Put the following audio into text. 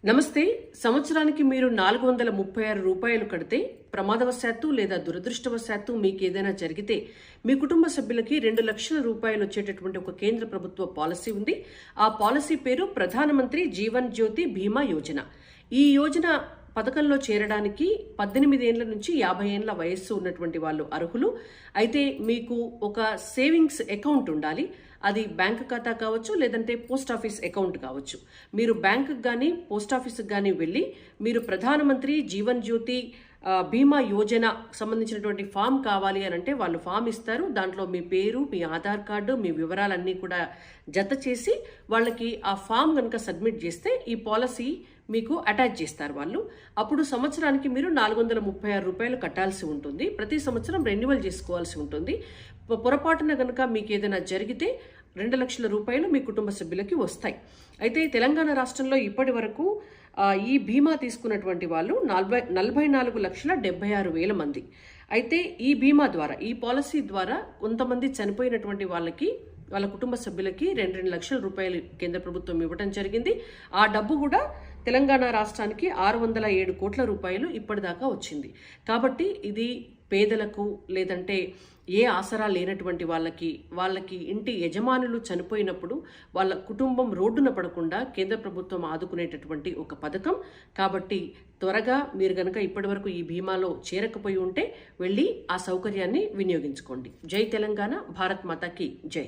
నమస్తే. సంవత్సరానికి మీరు 436 రూపాయలు కడితే ప్రమాదవశాత్తు లేదా దురదృష్టవశాత్తు మీకు ఏదైనా జరిగితే మీ కుటుంబ సభ్యులకి 2 లక్షల రూపాయలు వచ్చేటటువంటి ఒక కేంద్ర ప్రభుత్వ పాలసీ ఉంది. ఆ పాలసీ పేరు ప్రధానమంత్రి జీవన్ జ్యోతి బీమా యోజన. ఈ యోజన పథకంలో చేరడానికి 18 ఏళ్ల నుంచి 50 ఏళ్ల వయస్సు ఉన్నటువంటి వాళ్ళు అర్హులు. అయితే మీకు ఒక సేవింగ్స్ అకౌంట్ ఉండాలి. అది బ్యాంక్ ఖాతా కావచ్చు, లేదంటే పోస్ట్ ఆఫీస్ అకౌంట్ కావచ్చు. మీరు బ్యాంకుకి కానీ పోస్ట్ ఆఫీస్కి కానీ వెళ్ళి మీరు ప్రధానమంత్రి జీవన్ జ్యోతి బీమా యోజన సంబంధించినటువంటి ఫామ్ కావాలి అని అంటే వాళ్ళు ఫామ్ ఇస్తారు. దాంట్లో మీ పేరు, మీ ఆధార్ కార్డు, మీ వివరాలన్నీ కూడా జత చేసి వాళ్ళకి ఆ ఫామ్ కనుక సబ్మిట్ చేస్తే ఈ పాలసీ మీకు అటాచ్ చేస్తారు వాళ్ళు. అప్పుడు సంవత్సరానికి మీరు 436 రూపాయలు కట్టాల్సి ఉంటుంది. ప్రతి సంవత్సరం రెన్యువల్ చేసుకోవాల్సి ఉంటుంది. పొరపాటున కనుక మీకు ఏదైనా జరిగితే 2 లక్షల రూపాయలు మీ కుటుంబ సభ్యులకి వస్తాయి. అయితే తెలంగాణ రాష్ట్రంలో ఇప్పటి వరకు ఈ బీమా తీసుకున్నటువంటి వాళ్ళు 44,76,000 మంది. అయితే ఈ బీమా ద్వారా, ఈ పాలసీ ద్వారా కొంతమంది చనిపోయినటువంటి వాళ్ళ కుటుంబ సభ్యులకి 2 లక్షల రూపాయలు కేంద్ర ప్రభుత్వం ఇవ్వడం జరిగింది. ఆ డబ్బు కూడా తెలంగాణ రాష్ట్రానికి 607 కోట్ల రూపాయలు ఇప్పటిదాకా వచ్చింది. కాబట్టి ఇది పేదలకు, లేదంటే ఏ ఆసరా లేనటువంటి వాళ్ళకి ఇంటి యజమానులు చనిపోయినప్పుడు వాళ్ళ కుటుంబం రోడ్డున పడకుండా కేంద్ర ప్రభుత్వం ఆదుకునేటటువంటి ఒక పథకం. కాబట్టి త్వరగా మీరు గనక ఇప్పటివరకు ఈ బీమాలో చేరకపోయి ఉంటే వెళ్ళి ఆ సౌకర్యాన్ని వినియోగించుకోండి. జై తెలంగాణ, భారత్ మాతాకి జై.